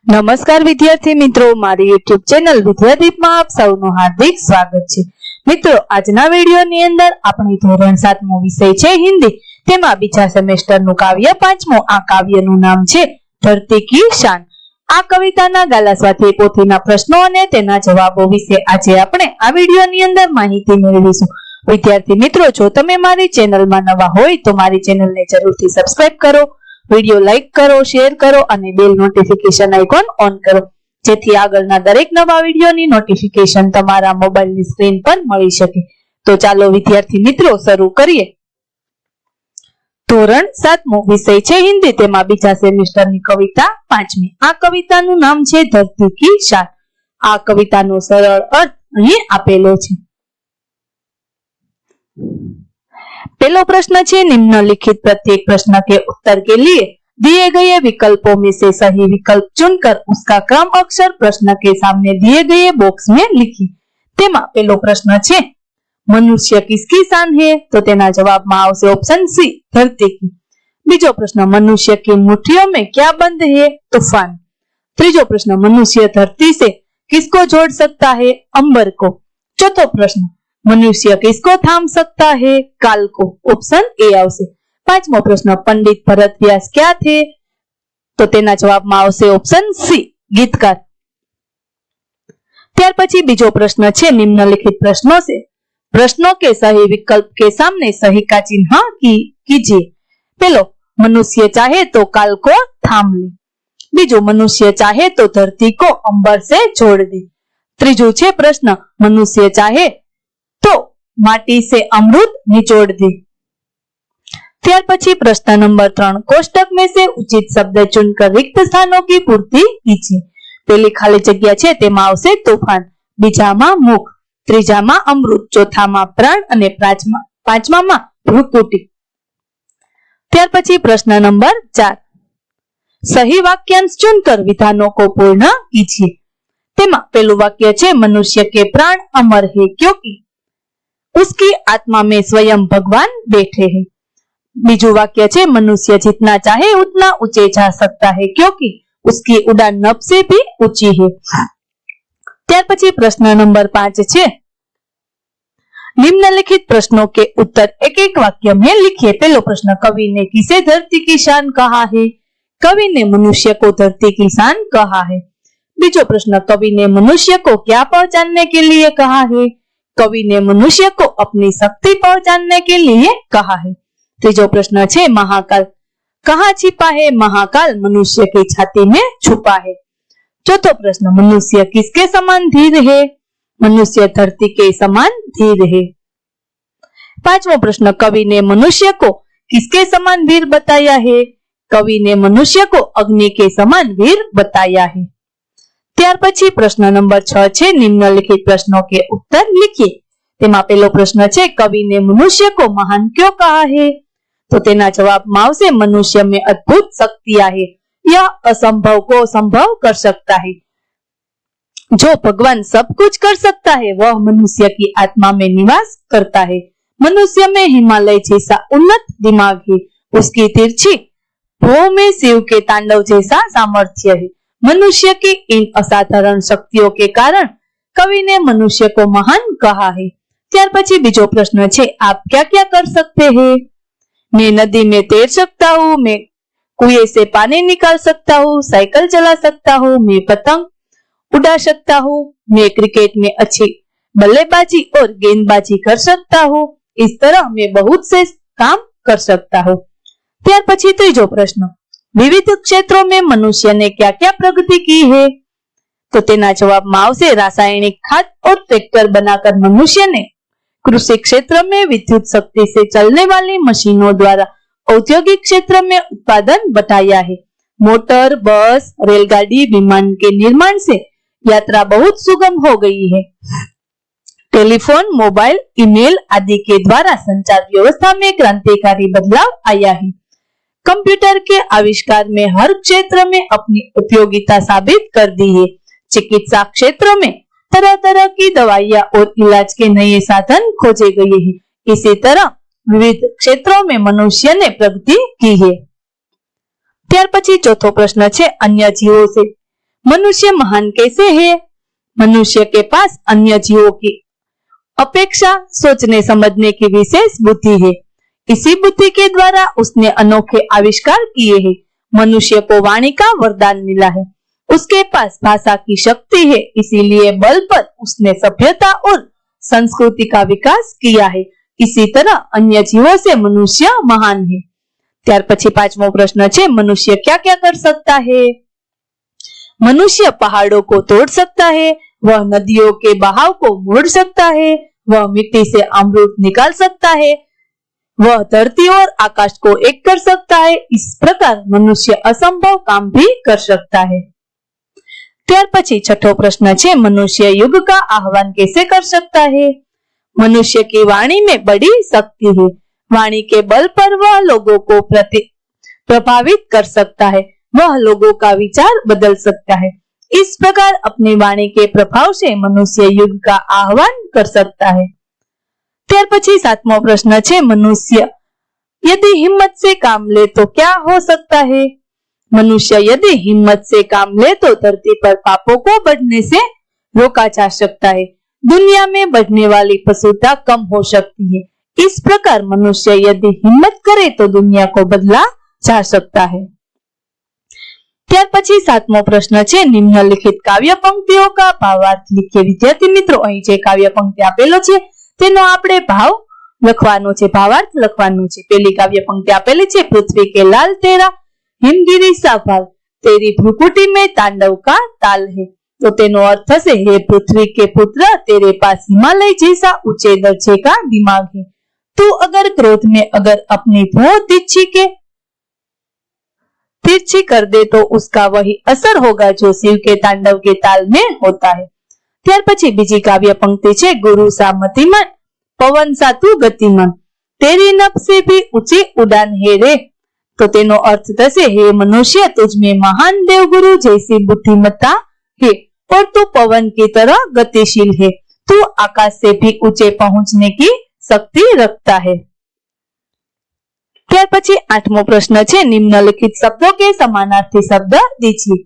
નમસ્કાર વિદ્યાર્થી મિત્રો, મારી YouTube ચેનલ વિદ્યાદીપમાં આપ સૌનું હાર્દિક સ્વાગત છે। મિત્રો, આજના વિડિયોની અંદર આપણે ધોરણ 7 નો વિષય છે હિન્દી, તેમાં બીજા સેમેસ્ટરનું કાવ્ય 5મું। આ કાવ્યનું નામ છે ધરતી કી શાન। આ કવિતાના ગાલા સ્વાધ્યાય પોથીના પ્રશ્નો અને તેના જવાબો વિશે આજે આપણે આ વિડિયોની અંદર માહિતી મેળવીશું। વિદ્યાર્થી મિત્રો, જો તમે મારી ચેનલમાં નવા હોય તો મારી ચેનલને જરૂરથી સબસ્ક્રાઇબ કરો, વિડિયો લાઈક કરો, શેર કરો અને બેલ નોટિફિકેશન આઇકોન ઓન કરો, જેથી આગળના દરેક નવા વિડિયોની નોટિફિકેશન તમારા મોબાઈલની સ્ક્રીન પર મળી શકે। તો ચાલો વિદ્યાર્થી મિત્રો શરૂ કરીએ। ધોરણ 7 વિષય છે હિન્દી, તેમાં બીજા સેમેસ્ટરની કવિતા 5મી। આ કવિતાનું નામ છે ધરતી કી શાન। આ કવિતાનો સરળ અર્થ અહીં આપેલો છે। पहला प्रश्न है, निम्नलिखित प्रत्येक प्रश्न के उत्तर के लिए दिए गए विकल्पों में से सही विकल्प चुनकर उसका क्रम अक्षर प्रश्न के सामने दिए गए बॉक्स में लिखिए। तेमा पहलो प्रश्न है, मनुष्य किसकी शान है? तो तेना जवाब में आवशे ऑप्शन सी, धरती की। बीजो प्रश्न, मनुष्य की मुट्ठियों में क्या बंद है? तूफान। तीजो प्रश्न, मनुष्य धरती से किसको जोड़ सकता है? अंबर को। चौथो प्रश्न, मनुष्य किसको थाम सकता है? काल को। ऑप्शन ए आवशे। पांचमो प्रश्न, पंडित भरत व्यास क्या थे? तो तेना जवाब में आवशे ऑप्शन सी, गीतकार। त्यार पछी बीजो प्रश्न छे, निम्नलिखित प्रश्नों से प्रश्नों के सही विकल्प के सामने सही का चिन्ह कीजिए। पहलो, मनुष्य चाहे तो काल को थाम ले। बीजो, मनुष्य चाहे तो धरती को अंबर से जोड़ दे। त्रीजो छे प्रश्न, मनुष्य चाहे तो माटी से अमृत निचोड़ दे। त्यार पछी प्रश्न नंबर 3, कोष्टक में से उचित शब्द चुनकर रिक्त स्थानों की पूर्ति कीजिए। पहली खाली जग्या छे तेमां आवशे तूफान, बीजामां मुख, त्रीजामां अमृत, चौथामां प्राण अने पांचमामां भ्रुकुटी। त्यार पछी प्रश्न नंबर 4, सही वाक्यांश चुनकर विधानों को पूर्ण कीजिए। तेमां पहलुं वाक्य छे, मनुष्य के प्राण अमर है क्योंकि उसकी आत्मा में स्वयं भगवान बैठे हैं। बीजू वाक्य छे, मनुष्य जितना चाहे उतना ऊंचे जा सकता है क्योंकि उसकी उड़ान नभ से भी ऊंची है। त्यार पछी प्रश्न नंबर 5 छे, निम्नलिखित प्रश्नों के उत्तर एक एक वाक्य में लिखिए। पहलो प्रश्न, कवि ने किसे धरती की शान कहा है? कवि ने मनुष्य को धरती की शान कहा है। बीजो प्रश्न, कवि ने मनुष्य को क्या पहचानने के लिए कहा है? कवि ने मनुष्य को अपनी शक्ति पहचानने के लिए कहा है। तीजो प्रश्न छे, महाकाल कहाँ छिपा है? महाकाल मनुष्य की छाती में छुपा है। चौथो प्रश्न, मनुष्य किसके समान धीर है? मनुष्य धरती के समान धीर है। पांचवो प्रश्न, कवि ने मनुष्य को किसके समान वीर बताया है? कवि ने मनुष्य को अग्नि के समान वीर बताया है। त्यार पछी प्रश्न नंबर 6 छे, निम्नलिखित प्रश्नों के उत्तर लिखिए। तेमां पहलो प्रश्न छे, कवि ने मनुष्य को महान क्यों कहा है? तो तेना जवाब में आवशे, मनुष्य में अद्भुत शक्तियां है, यह असंभव को संभव कर सकता है। जो भगवान सब कुछ कर सकता है वह मनुष्य की आत्मा में निवास करता है। मनुष्य में हिमालय जैसा उन्नत दिमाग है, उसकी तिरछी भौं में शिव के तांडव जैसा सामर्थ्य है। मनुष्य की इन असाधारण शक्तियों के कारण कवि ने मनुष्य को महान कहा है। त्यार पछी बीजो प्रश्न छे, आप क्या क्या कर सकते हैं? मैं नदी में तैर सकता हूँ, मैं कुएं से पानी निकाल सकता हूँ, साइकिल चला सकता हूँ, मैं पतंग उड़ा सकता हूँ, मैं क्रिकेट में अच्छी बल्लेबाजी और गेंदबाजी कर सकता हूँ। इस तरह मैं बहुत से काम कर सकता हूँ। त्यार पछी तीजो प्रश्न, विविध क्षेत्रों में मनुष्य ने क्या क्या प्रगति की है? तो तेना जवाब में आवशे, रासायनिक खाद और ट्रैक्टर बनाकर मनुष्य ने कृषि क्षेत्र में विद्युत शक्ति से चलने वाली मशीनों द्वारा औद्योगिक क्षेत्र में उत्पादन बढ़ाया है। मोटर, बस, रेलगाड़ी, विमान के निर्माण से यात्रा बहुत सुगम हो गई है। टेलीफोन, मोबाइल, ईमेल आदि के द्वारा संचार व्यवस्था में क्रांतिकारी बदलाव आया है। कंप्यूटर के आविष्कार में हर क्षेत्र में अपनी उपयोगिता साबित कर दी है। चिकित्सा क्षेत्र में तरह तरह की दवाइयां और इलाज के नए साधन खोजे गए हैं। इसी तरह विविध क्षेत्रों में मनुष्य ने प्रगति की है। त्यार पछी चौथो प्रश्न छे, अन्य जीवों से मनुष्य महान कैसे है? मनुष्य के पास अन्य जीवों की अपेक्षा सोचने समझने की विशेष बुद्धि है। इसी बुद्धि के द्वारा उसने अनोखे आविष्कार किए हैं। मनुष्य को वाणी का वरदान मिला है। उसके पास भाषा की शक्ति है, इसीलिए बल पर उसने सभ्यता और संस्कृति का विकास किया है। इसी तरह अन्य जीवों से मनुष्य महान है। ત્યાર પછી પાંચમો પ્રશ્ન છે, મનુષ્ય क्या क्या कर सकता है? मनुष्य पहाड़ों को तोड़ सकता है, वह नदियों के बहाव को मोड़ सकता है, वह मिट्टी से अमृत निकाल सकता है, वह धरती और आकाश को एक कर सकता है। इस प्रकार मनुष्य असंभव काम भी कर सकता है। ત્યાર પછી छठो प्रश्न है, मनुष्य युग का आह्वान कैसे कर सकता है? मनुष्य की वाणी में बड़ी शक्ति है। वाणी के बल पर वह लोगों को प्रभावित कर सकता है, वह लोगों का विचार बदल सकता है। इस प्रकार अपनी वाणी के प्रभाव से मनुष्य युग का आह्वान कर सकता है। ત્યાર પછી सातमो प्रश्न है, मनुष्य यदि हिम्मत से काम ले तो क्या हो सकता है? मनुष्य यदि हिम्मत से काम ले तो धरती पर पापों को बढ़ने से रोका जा सकता है। दुनिया में बढ़ने वाली पशुता कम हो सकती है। इस प्रकार मनुष्य यदि हिम्मत करे तो दुनिया को बदला जा सकता है। ત્યાર પછી સાતમો પ્રશ્ન છે, નિમ્નલિખિત કાવ્ય પંક્તિઓ કા ભાવાર્થ લીખીએ। વિદ્યાર્થી મિત્રો, અહીં જે કાવ્ય પંક્તિ આપેલો છે તેનો આપણે ભાવ લખવાનો છે, ભાવાર્થ લખવાનો છે। પહેલી કાવ્ય પંક્તિ આપેલી છે, પૃથ્વી કે લાલ તેરા हिमगिरी सा भाव, तेरी भ्रुकुटी में तांडव का ताल है। तो तेनो अर्थ थशे, हे पृथ्वी के पुत्र, तेरे पास हिमालय जैसा ऊंचे दर्जे का दिमाग है। तू अगर क्रोध में अगर अपनी भौं तिरछी कर दे तो उसका वही असर होगा जो शिव के तांडव के ताल में होता है। ત્યાર પછી બીજી કાવ્ય પંક્તિ છે, गुरु सा मतिमान, पवन सा तू गतिमान, तेरी नभ से भी ऊंची उड़ान है रे। तो तेनो अर्थ थशे, हे मनुष्य, तुझ में महान देवगुरु जैसी बुद्धिमत्ता है और तू पवन की तरह गतिशील है। तू आकाश से भी ऊंचे पहुंचने की शक्ति रखता है। ત્યાર પછી આઠમો પ્રશ્ન છે, નિમ્નલિખિત શબ્દો के समानार्थी शब्द दीजिए।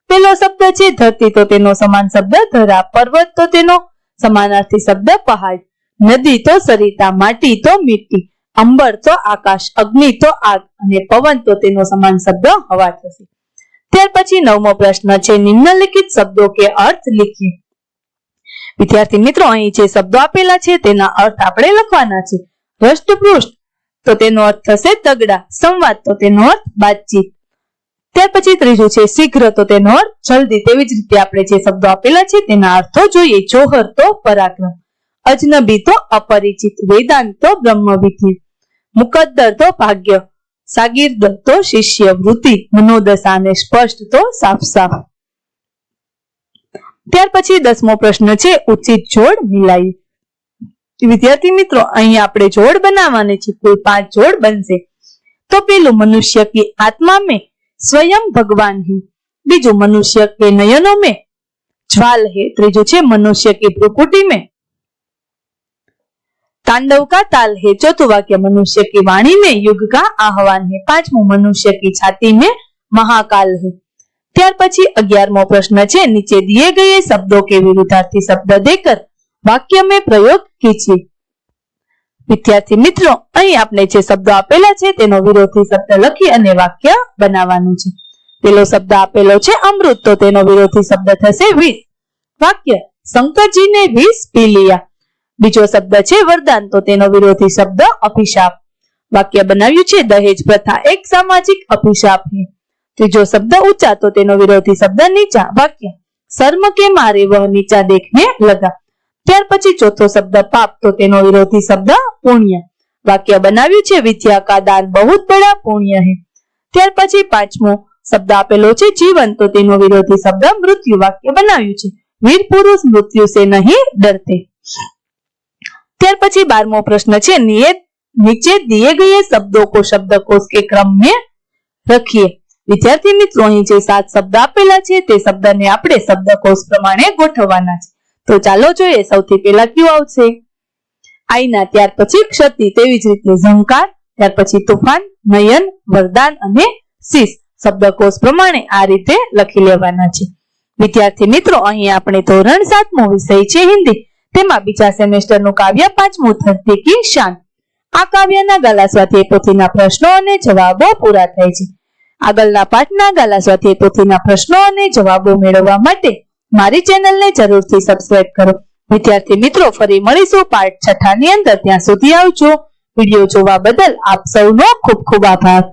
પહેલો શબ્દ છે ધરતી, તો તેનો સમાન શબ્દ ધરા, પર્વત તો તેનો સમાનાર્થી શબ્દ પહાડ, નદી તો સરિતા, માટી તો મિટ્ટી, અંબર તો આકાશ, અગ્નિ તો આગ અને પવન તો તેનો સમાન શબ્દ હવા થશે। ત્યાર પછી નવમો પ્રશ્ન છે, નિમ્નલિખિત શબ્દો के अर्थ लिखिए। વિદ્યાર્થી મિત્રો, અહીં જે શબ્દો આપેલા છે તેના અર્થ આપણે લખવાના છે। હૃષ્ટપુષ્ટ તો તેનો અર્થ થશે તગડા, સંવાદ તો તેનો અર્થ વાતચીત। ત્યાર પછી ત્રીજું છે શીઘ્ર, તો તેનો અર્થ જલ્દી। તેવી જ રીતે આપણે જે શબ્દો આપેલા છે તેના અર્થો જોઈએ। જોહર તો પરાક્રમ, અજનબી તો અપરિચિત, વેદાંત તો બ્રહ્મવિદ્ય, મુકદ્દર તો ભાગ્ય, સાગીર્દ તો શિષ્ય, વૃત્તિ, મનોદશા અને સ્પષ્ટ તો સાફ સાફ। ત્યાર પછી દસમો પ્રશ્ન છે, ઉચિત જોડ મિલાઈએ। વિદ્યાર્થી મિત્રો, અહીં આપણે જોડ બનાવવાની છે, કુલ 5 જોડ બનશે। તો પેલું, મનુષ્ય की आत्मा में स्वयं भगवान है। बीजू, मनुष्य के नयनों में ज्वाल है। त्रीजू छे, मनुष्य की भ्रुकुटी में तांडव का ताल है। चौथुं वाक्य, मनुष्य की वाणी में युग का आह्वान है। पांचमू, मनुष्य की छाती में महाकाल है। ત્યાર પછી 11મો પ્રશ્ન છે, नीचे दिए गए शब्दों के विरुद्धार्थी शब्द देकर वाक्य में प्रयोग कीजिए। વિદ્યાર્થી મિત્રો, અહીં આપણે જે શબ્દો આપેલા છે તેનો વિરોધી શબ્દ લખી અને વાક્ય બનાવવાનું છે। પેલો શબ્દ આપેલો છે અમૃત, તો તેનો વિરોધી શબ્દ થશે વિષ। વાક્ય, શંકરજી ને વિષ પી लिया। બીજો શબ્દ છે વરદાન, તો તેનો વિરોધી શબ્દ અભિશાપ। વાક્ય બનાવ્યું છે, દહેજ પ્રથા એક સામાજિક અભિશાપ છે। ત્રીજો શબ્દ ઊંચા, તો તેનો વિરોધી શબ્દ નીચા। વાક્ય, શર્મ के मारे वह नीचा देखने लगा। ત્યાર પછી ચોથો શબ્દ પાપ, તો તેનો વિરોધી શબ્દ પુણ્ય। વાક્ય બનાવ્યું છે, વિદ્યા का दान बहुत बड़ा पुण्य है। ત્યાર પછી પાંચમો શબ્દ આપેલો છે જીવન, તો તેનો વિરોધી શબ્દ મૃત્યુ। વાક્ય બનાવ્યું છે, વીર પુરુષ મૃત્યુ से नहीं डरते। ત્યાર પછી 12મો પ્રશ્ન છે, नीचे दिए गए शब्दों को शब्दकोश के क्रम में रखिए। વિદ્યાર્થી મિત્રો, અહીં જે 7 શબ્દ આપેલા છે તે શબ્દને આપણે શબ્દકોશ પ્રમાણે ગોઠવવાના છે। તો ચાલો જોઈએ, સૌથી પહેલા કયું આવશે? આઈના, ત્યાર પછી ક્ષતિ, તેવી જ રીતે ઝંકાર, ત્યાર પછી તુફાન, નયન, વરદાન અને શીશ। શબ્દકોશ પ્રમાણે આ રીતે લખી લેવાના છે। વિદ્યાર્થી મિત્રો, અહીં આપણે ધોરણ 7 વિષય છે હિન્દી, તેમાં બીજા સેમેસ્ટરનું કાવ્ય 5મું ધરતી કી શાન. આ કાવ્યના ગાલા સ્વાધ્યાય પોથીના પ્રશ્નો અને જવાબો પૂરા થાય છે. આગળના પાઠના ગાલા સ્વાધ્યાય પોથીના પ્રશ્નો અને જવાબો મેળવવા માટે મારી ચેનલને જરૂરથી સબસ્ક્રાઇબ કરો. વિદ્યાર્થી મિત્રો, ફરી મળીશું પાઠ 6 ની અંદર. ત્યાં સુધી આવજો. વિડીયો જોવા બદલ આપ સૌનો ખૂબ ખૂબ આભાર.